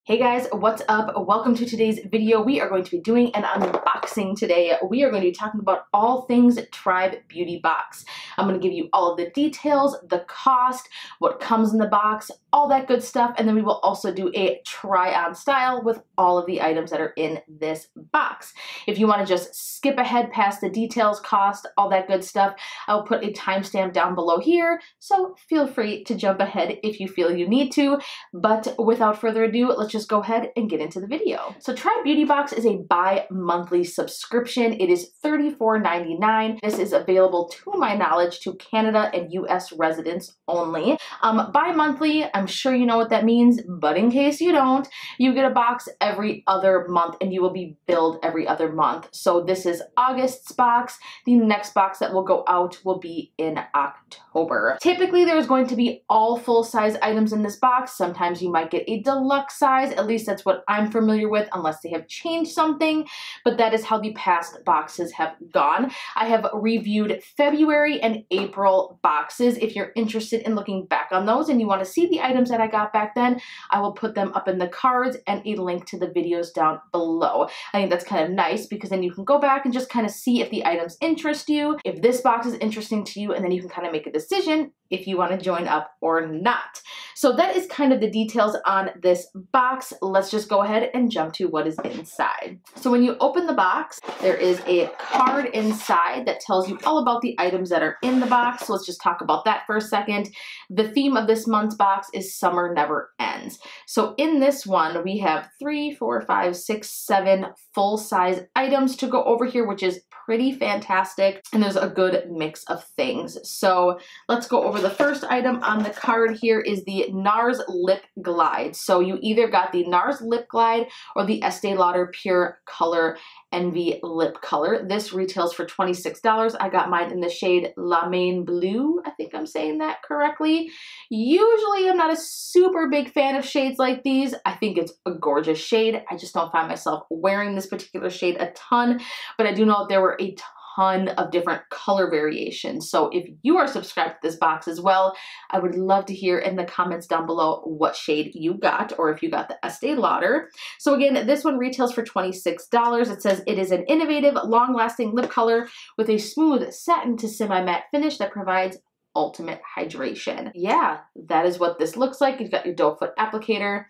Hey guys, what's up? Welcome to today's video. We are going to be doing an unboxing today. We are going to be talking about all things Tribe Beauty Box. I'm going to give you all of the details, the cost, what comes in the box, all that good stuff, and then we will also do a try-on style with all of the items that are in this box. If you want to just skip ahead past the details, cost, all that good stuff, I'll put a timestamp down below here, so feel free to jump ahead if you feel you need to. But without further ado, let's just go ahead and get into the video. So Tribe Beauty Box is a bi-monthly subscription. It is $34.99. This is available, to my knowledge, to Canada and US residents only. Bi-monthly, I'm sure you know what that means, but in case you don't, you get a box every other month and you will be billed every other month. So this is August's box. The next box that will go out will be in October. Typically, there's going to be all full-size items in this box. Sometimes you might get a deluxe size. At least that's what I'm familiar with, unless they have changed something, but that is how the past boxes have gone. I have reviewed February and April boxes. If you're interested in looking back on those and you want to see the items that I got back then, I will put them up in the cards and a link to the videos down below. I think that's kind of nice because then you can go back and just kind of see if the items interest you, if this box is interesting to you, and then you can kind of make a decision if you want to join up or not. So that is kind of the details on this box. Let's just go ahead and jump to what is inside. So when you open the box, there is a card inside that tells you all about the items that are in the box. So let's just talk about that for a second. The theme of this month's box is Summer Never Ends. So in this one, we have 3, 4, 5, 6, 7 full-size items to go over here, which is pretty fantastic. And there's a good mix of things. So let's go over the first item on the card. Here is the NARS Lip Glide. So you either got the NARS Lip Glide or the Estee Lauder Pure Color Envy Lip Color. This retails for $26. I got mine in the shade La Main Blue. I think I'm saying that correctly. Usually I'm not a super big fan of shades like these. I think it's a gorgeous shade. I just don't find myself wearing this particular shade a ton, but I do know there were a ton of different color variations. So if you are subscribed to this box as well, I would love to hear in the comments down below what shade you got, or if you got the Estee Lauder. So again, this one retails for $26. It says it is an innovative, long-lasting lip color with a smooth satin to semi-matte finish that provides ultimate hydration. Yeah, that is what this looks like. You've got your doe foot applicator.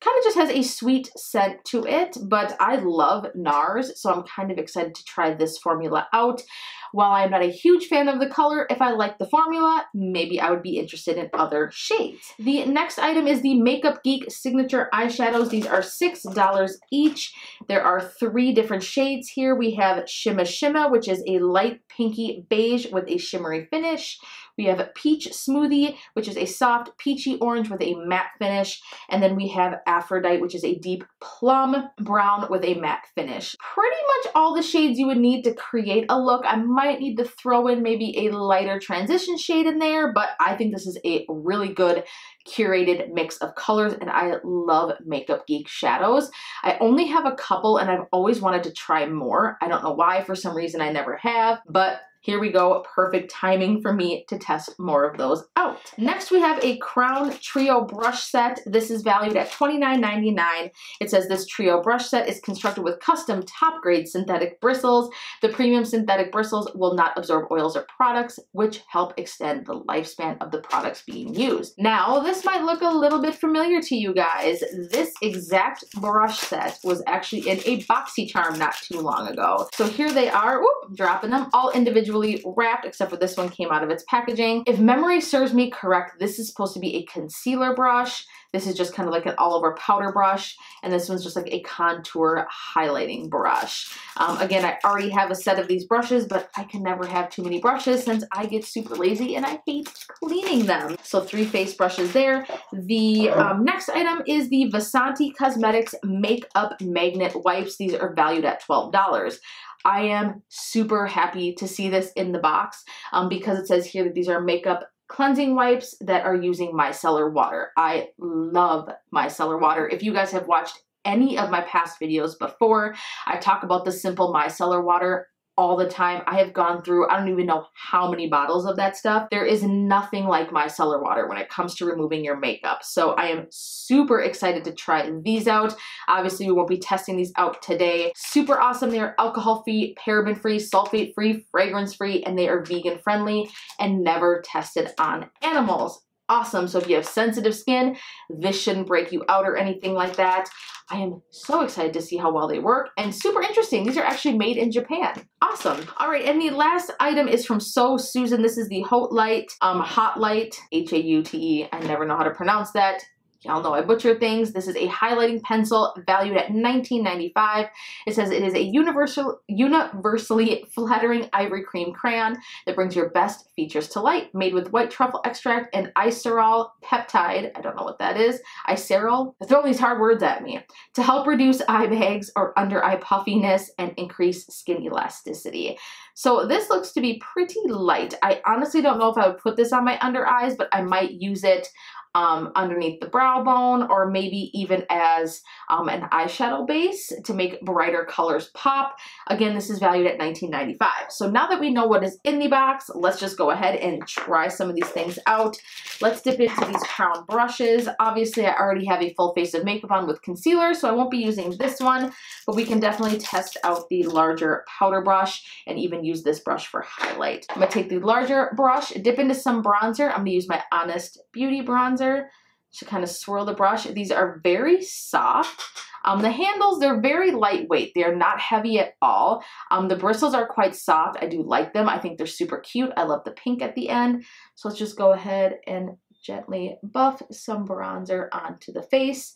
Kind of just has a sweet scent to it, but I love NARS, so I'm kind of excited to try this formula out. While I'm not a huge fan of the color, if I like the formula, maybe I would be interested in other shades. The next item is the Makeup Geek Signature Eyeshadows. These are $6 each. There are 3 different shades here. We have Shimma Shimma, which is a light pinky beige with a shimmery finish. We have Peach Smoothie, which is a soft peachy orange with a matte finish. And then we have Aphrodite, which is a deep plum brown with a matte finish. Pretty much all the shades you would need to create a look. I might need to throw in maybe a lighter transition shade in there, but I think this is a really good curated mix of colors, and I love Makeup Geek shadows. I only have a couple and I've always wanted to try more. I don't know why, for some reason I never have, but here we go, perfect timing for me to test more of those out. Next, we have a Crown Trio brush set. This is valued at $29.99. It says this trio brush set is constructed with custom top-grade synthetic bristles. The premium synthetic bristles will not absorb oils or products, which help extend the lifespan of the products being used. Now, this might look a little bit familiar to you guys. This exact brush set was actually in a BoxyCharm not too long ago. So here they are, whoop, I'm dropping them, all individually wrapped, except for this one came out of its packaging. If memory serves me correct, this is supposed to be a concealer brush. This is just kind of like an all-over powder brush, and this one's just like a contour highlighting brush. Again, I already have a set of these brushes, but I can never have too many brushes since I get super lazy and I hate cleaning them. So 3 face brushes there. The next item is the Vasanti Cosmetics Makeup Magnet Wipes. These are valued at $12. I am super happy to see this in the box because it says here that these are makeup cleansing wipes that are using micellar water. I love micellar water. If you guys have watched any of my past videos before, I talk about the simple micellar water. all the time. I have gone through, I don't even know how many bottles of that stuff. There is nothing like micellar water when it comes to removing your makeup. So I am super excited to try these out. Obviously, we won't be testing these out today. Super awesome. They are alcohol-free, paraben-free, sulfate-free, fragrance-free, and they are vegan-friendly and never tested on animals. Awesome. So if you have sensitive skin, this shouldn't break you out or anything like that. I am so excited to see how well they work and super interesting. These are actually made in Japan. Awesome. All right, and the last item is from So Susan. This is the Hot Light, H-A-U-T-E. I never know how to pronounce that. Y'all know I butcher things. This is a highlighting pencil valued at $19.95. It says it is a universally flattering ivory cream crayon that brings your best features to light. Made with white truffle extract and icerol peptide. I don't know what that is. Icerol? They're throwing these hard words at me. To help reduce eye bags or under eye puffiness and increase skin elasticity. So this looks to be pretty light. I honestly don't know if I would put this on my under eyes, but I might use it underneath the brow bone, or maybe even as an eyeshadow base to make brighter colors pop. Again, this is valued at $19.95. So now that we know what is in the box, let's just go ahead and try some of these things out. Let's dip into these crown brushes. Obviously, I already have a full face of makeup on with concealer, so I won't be using this one, but we can definitely test out the larger powder brush and even use this brush for highlight. I'm gonna take the larger brush, dip into some bronzer. I'm gonna use my Honest Beauty bronzer to kind of swirl the brush. These are very soft. The handles, they're very lightweight. They're not heavy at all. The bristles are quite soft. I do like them. I think they're super cute. I love the pink at the end. So let's just go ahead and gently buff some bronzer onto the face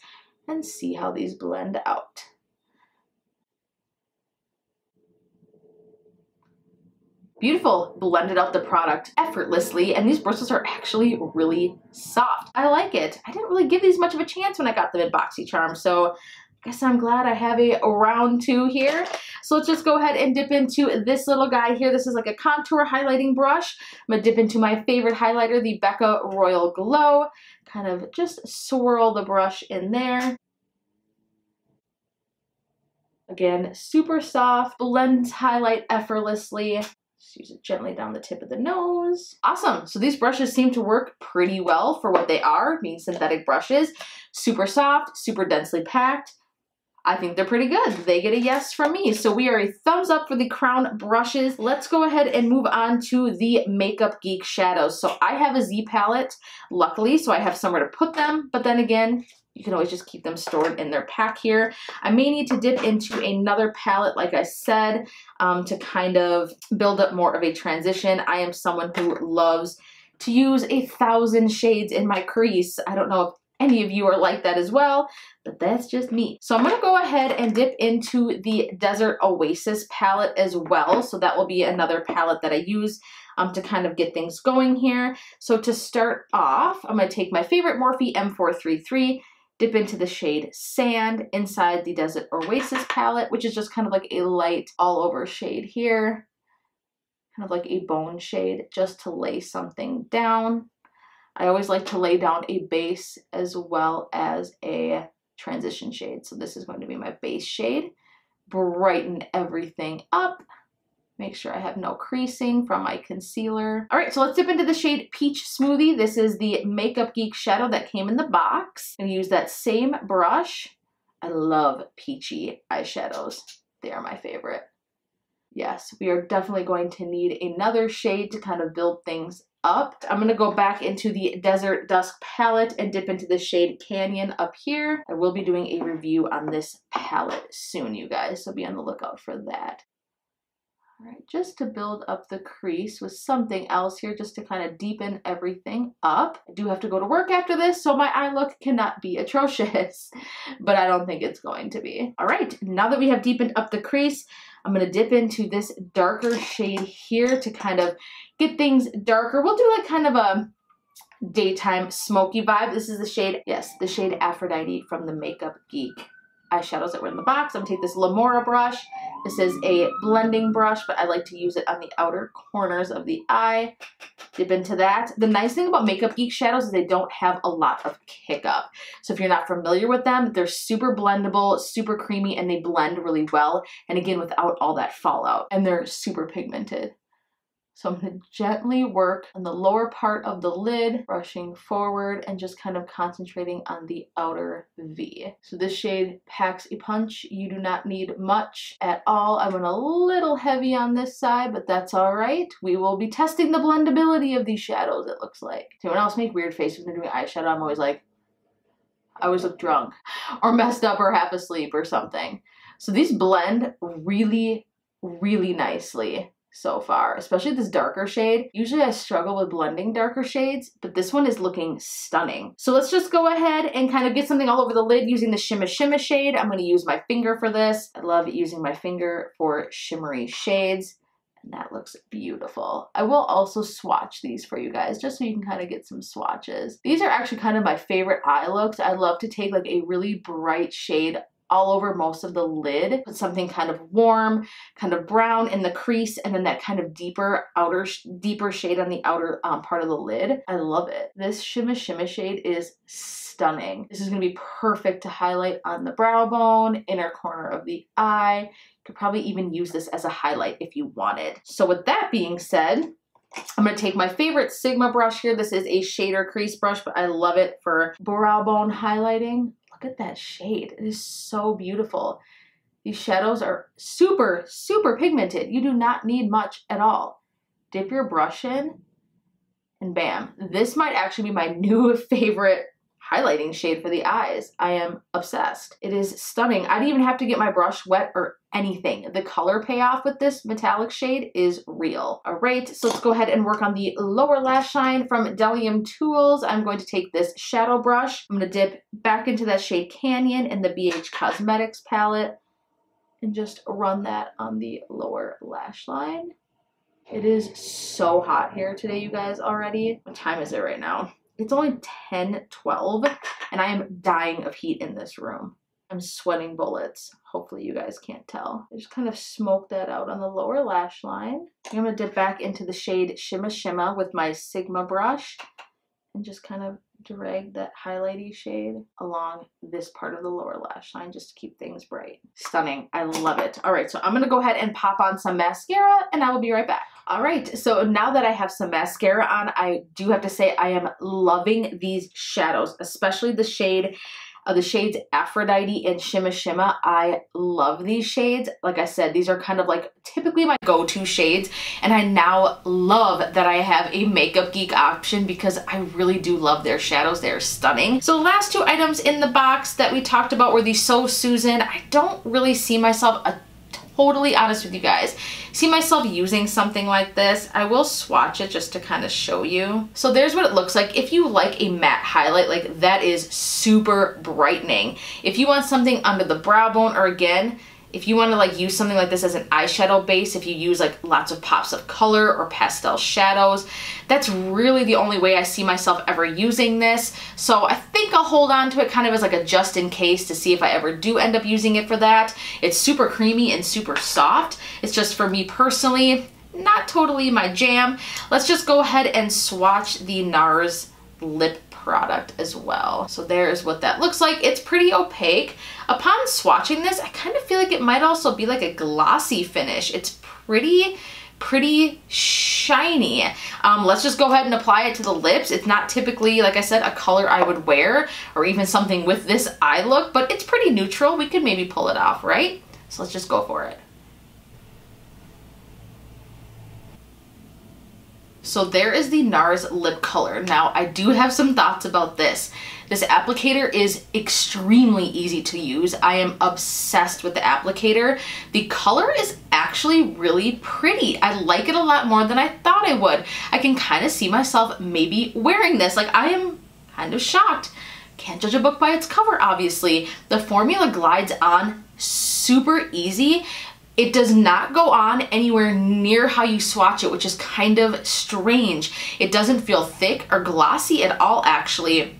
and see how these blend out. Beautiful, blended out the product effortlessly, and these bristles are actually really soft. I like it. I didn't really give these much of a chance when I got them at BOXYCHARM, so I guess I'm glad I have a round two here. So let's just go ahead and dip into this little guy here. This is like a contour highlighting brush. I'm gonna dip into my favorite highlighter, the BECCA Royal Glow. Kind of just swirl the brush in there. Again, super soft, blends highlight effortlessly. Just use it gently down the tip of the nose. Awesome. So these brushes seem to work pretty well for what they are, being synthetic brushes. Super soft, super densely packed. I think they're pretty good. They get a yes from me. So we are a thumbs up for the crown brushes. Let's go ahead and move on to the Makeup Geek shadows. So I have a Z palette, luckily, so I have somewhere to put them. But then again, you can always just keep them stored in their pack here. I may need to dip into another palette, like I said, to kind of build up more of a transition. I am someone who loves to use 1,000 shades in my crease. I don't know if any of you are like that as well, but that's just me. So I'm gonna go ahead and dip into the Desert Oasis palette as well. So that will be another palette that I use to kind of get things going here. So to start off, I'm gonna take my favorite Morphe M433, dip into the shade Sand inside the Desert Oasis palette, which is just kind of like a light all over shade here. Kind of like a bone shade, just to lay something down. I always like to lay down a base as well as a transition shade. So this is going to be my base shade. Brighten everything up. Make sure I have no creasing from my concealer. All right, so let's dip into the shade Peach Smoothie. This is the Makeup Geek shadow that came in the box. I'm gonna use that same brush. I love peachy eyeshadows. They are my favorite. Yes, we are definitely going to need another shade to kind of build things up. I'm gonna go back into the Desert Dusk palette and dip into the shade Canyon up here. I will be doing a review on this palette soon, you guys, so be on the lookout for that. All right, just to build up the crease with something else here, just to kind of deepen everything up. I do have to go to work after this, so my eye look cannot be atrocious, but I don't think it's going to be. All right, now that we have deepened up the crease, I'm gonna dip into this darker shade here to kind of get things darker. We'll do like kind of a daytime smoky vibe. This is the shade, yes, the shade Aphrodite from the Makeup Geek eyeshadows that were in the box. I'm gonna take this Lamora brush. This is a blending brush, but I like to use it on the outer corners of the eye. Dip into that. The nice thing about Makeup Geek shadows is they don't have a lot of kick up. So if you're not familiar with them, they're super blendable, super creamy, and they blend really well. And again, without all that fallout. And they're super pigmented. So I'm going to gently work on the lower part of the lid, brushing forward and just kind of concentrating on the outer V. So this shade packs a punch. You do not need much at all. I went a little heavy on this side, but that's all right. We will be testing the blendability of these shadows, it looks like. So when else make weird faces when they're doing eyeshadow, I'm always like, I always look drunk or messed up or half asleep or something. So these blend really, really nicely so far, especially this darker shade. Usually I struggle with blending darker shades, but this one is looking stunning. So let's just go ahead and kind of get something all over the lid using the Shimma Shimma shade. I'm going to use my finger for this. I love using my finger for shimmery shades, and that looks beautiful. I will also swatch these for you guys just so you can kind of get some swatches. These are actually kind of my favorite eye looks. I love to take like a really bright shade all over most of the lid, put something kind of warm, kind of brown in the crease, and then that kind of deeper shade on the outer part of the lid. I love it. This Shimma Shimma shade is stunning. This is going to be perfect to highlight on the brow bone, inner corner of the eye. You could probably even use this as a highlight if you wanted. So with that being said, I'm going to take my favorite Sigma brush here. This is a shader crease brush, but I love it for brow bone highlighting. Look at that shade. It is so beautiful. These shadows are super, super pigmented. You do not need much at all. Dip your brush in and bam. This might actually be my new favorite highlighting shade for the eyes. I am obsessed. It is stunning. I didn't even have to get my brush wet or anything. The color payoff with this metallic shade is real. All right, so let's go ahead and work on the lower lash line from Delium Tools. I'm going to take this shadow brush. I'm going to dip back into that shade Canyon in the BH Cosmetics palette and just run that on the lower lash line. It is so hot here today, you guys, already. What time is it right now? It's only 10:12 and I am dying of heat in this room. I'm sweating bullets. Hopefully you guys can't tell. I just kind of smoke that out on the lower lash line. I'm going to dip back into the shade Shimma Shimma with my Sigma brush and just kind of drag that highlighty shade along this part of the lower lash line just to keep things bright. Stunning. I love it. All right, so I'm going to go ahead and pop on some mascara and I will be right back. All right, so now that I have some mascara on, I do have to say I am loving these shadows, especially the shades Aphrodite and Shimma Shimma. I love these shades. Like I said, these are kind of like typically my go-to shades, and I now love that I have a Makeup Geek option because I really do love their shadows. They're stunning. So the last two items in the box that we talked about were the So Susan. I don't really see myself, totally honest with you guys, see myself using something like this. I will swatch it just to kind of show you. So there's what it looks like. If you like a matte highlight, like that is super brightening. If you want something under the brow bone, or again, if you want to like use something like this as an eyeshadow base, if you use like lots of pops of color or pastel shadows, that's really the only way I see myself ever using this. So I think I'll hold on to it kind of as like a just in case to see if I ever do end up using it for that. It's super creamy and super soft. It's just for me personally, not totally my jam. Let's just go ahead and swatch the NARS lip product as well. So there's what that looks like. It's pretty opaque. Upon swatching this, I kind of feel like it might also be like a glossy finish. It's pretty shiny. Let's just go ahead and apply it to the lips. It's not typically, like I said, a color I would wear or even something with this eye look, but it's pretty neutral. We could maybe pull it off, right? So let's just go for it. So there is the NARS lip color. Now I do have some thoughts about this. This applicator is extremely easy to use. I am obsessed with the applicator. The color is actually really pretty. I like it a lot more than I thought I would. I can kind of see myself maybe wearing this. Like, I am kind of shocked. Can't judge a book by its cover, obviously. The formula glides on super easy. It does not go on anywhere near how you swatch it, which is kind of strange. It doesn't feel thick or glossy at all, actually.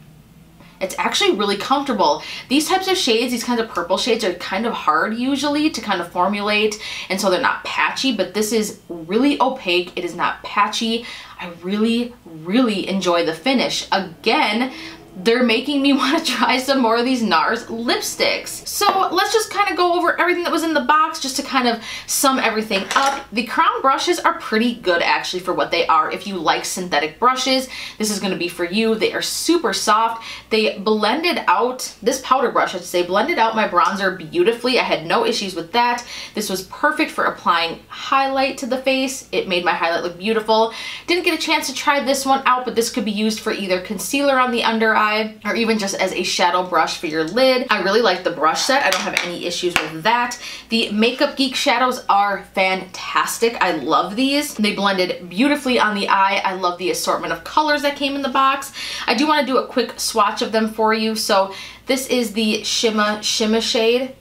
It's actually really comfortable. These types of shades, these kinds of purple shades are kind of hard usually to kind of formulate, and so they're not patchy, but this is really opaque. It is not patchy. I really, really enjoy the finish. Again, they're making me want to try some more of these NARS lipsticks. So let's just kind of go over everything that was in the box just to kind of sum everything up. The crown brushes are pretty good actually for what they are. If you like synthetic brushes, this is going to be for you. They are super soft. They blended out, this powder brush I should say, blended out my bronzer beautifully. I had no issues with that. This was perfect for applying highlight to the face. It made my highlight look beautiful. Didn't get a chance to try this one out, but this could be used for either concealer on the under eye or even just as a shadow brush for your lid. I really like the brush set. I don't have any issues with that. The Makeup Geek shadows are fantastic. I love these. They blended beautifully on the eye. I love the assortment of colors that came in the box. I do want to do a quick swatch of them for you. So this is the Shimma shade.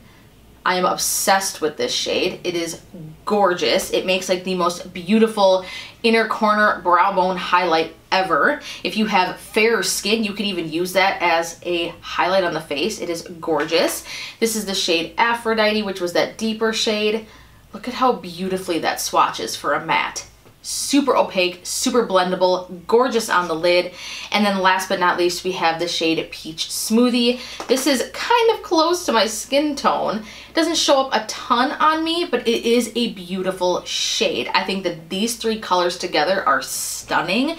I am obsessed with this shade. It is gorgeous. It makes like the most beautiful inner corner brow bone highlight ever. If you have fairer skin, you could even use that as a highlight on the face. It is gorgeous. This is the shade Aphrodite, which was that deeper shade. Look at how beautifully that swatches for a matte. Super opaque, super blendable, gorgeous on the lid. And then last but not least, we have the shade Peach Smoothie. This is kind of close to my skin tone. It doesn't show up a ton on me, but it is a beautiful shade. I think that these three colors together are stunning.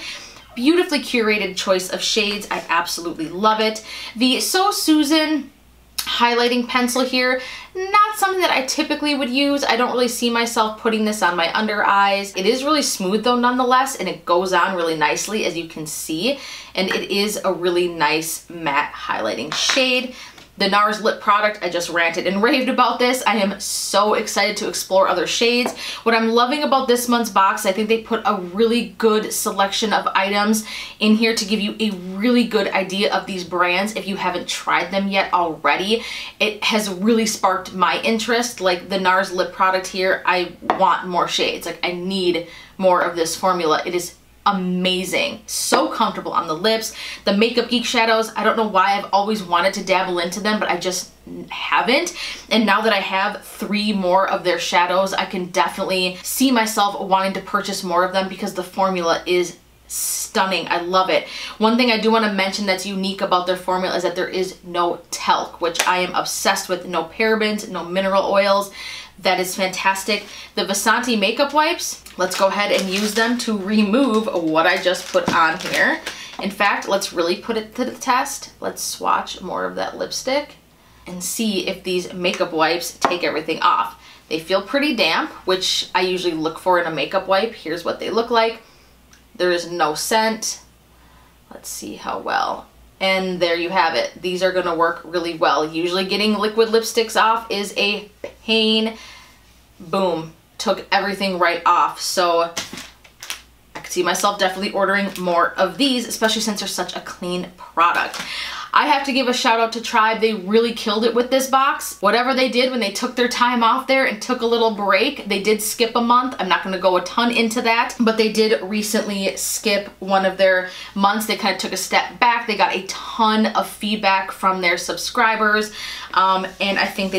Beautifully curated choice of shades. I absolutely love it. The So Susan highlighting pencil here, not something that I typically would use. I don't really see myself putting this on my under eyes. It is really smooth though nonetheless, and it goes on really nicely as you can see, and it is a really nice matte highlighting shade. The NARS lip product, I just ranted and raved about this. I am so excited to explore other shades. What I'm loving about this month's box, I think they put a really good selection of items in here to give you a really good idea of these brands if you haven't tried them yet already. It has really sparked my interest. Like the NARS lip product here, I want more shades. Like I need more of this formula. It is amazing. So comfortable on the lips. The Makeup Geek shadows, I don't know why I've always wanted to dabble into them, but I just haven't. And now that I have 3 more of their shadows, I can definitely see myself wanting to purchase more of them because the formula is stunning. I love it. One thing I do want to mention that's unique about their formula is that there is no talc, which I am obsessed with. No parabens, no mineral oils. That is fantastic. The Vasanti makeup wipes, let's go ahead and use them to remove what I just put on here. In fact, let's really put it to the test. Let's swatch more of that lipstick and see if these makeup wipes take everything off. They feel pretty damp, which I usually look for in a makeup wipe. Here's what they look like. There is no scent. Let's see how well. And there you have it. These are gonna work really well. Usually getting liquid lipsticks off is a pain. Boom, took everything right off. So I could see myself definitely ordering more of these, especially since they're such a clean product. I have to give a shout out to Tribe. They really killed it with this box. Whatever they did when they took their time off there and took a little break, they did skip a month. I'm not gonna go a ton into that, but they did recently skip one of their months. They kind of took a step back. They got a ton of feedback from their subscribers, and I think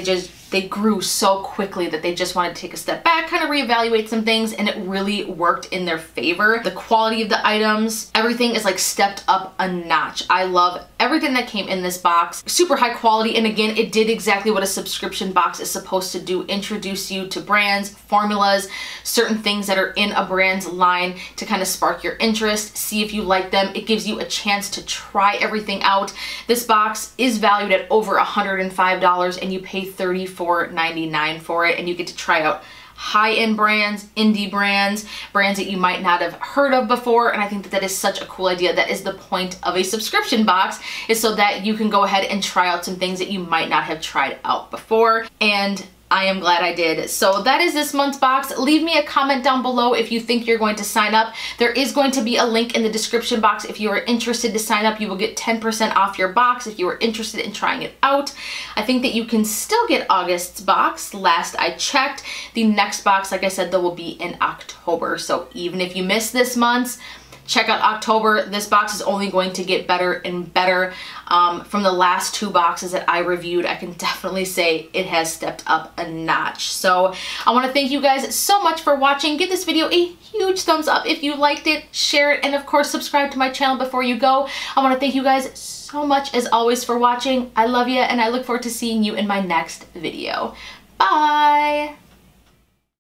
they grew so quickly that they just wanted to take a step back, kind of reevaluate some things, and it really worked in their favor. The quality of the items, everything is like stepped up a notch. I love everything that came in this box. Super high quality, and again, it did exactly what a subscription box is supposed to do. Introduce you to brands, formulas, certain things that are in a brand's line to kind of spark your interest, see if you like them. It gives you a chance to try everything out. This box is valued at over $105, and you pay $34.99 for it, and you get to try out high-end brands, indie brands, brands that you might not have heard of before, and I think that that is such a cool idea. That is the point of a subscription box, is so that you can go ahead and try out some things that you might not have tried out before, and I am glad I did. So that is this month's box. Leave me a comment down below if you think you're going to sign up. There is going to be a link in the description box. If you are interested to sign up, you will get 10% off your box if you are interested in trying it out. I think that you can still get August's box. Last I checked, the next box, like I said, though, will be in October. So even if you miss this month's, check out October. This box is only going to get better and better. From the last 2 boxes that I reviewed, I can definitely say it has stepped up a notch. So I want to thank you guys so much for watching. Give this video a huge thumbs up if you liked it, share it, and of course subscribe to my channel before you go. I want to thank you guys so much as always for watching. I love you, and I look forward to seeing you in my next video. Bye!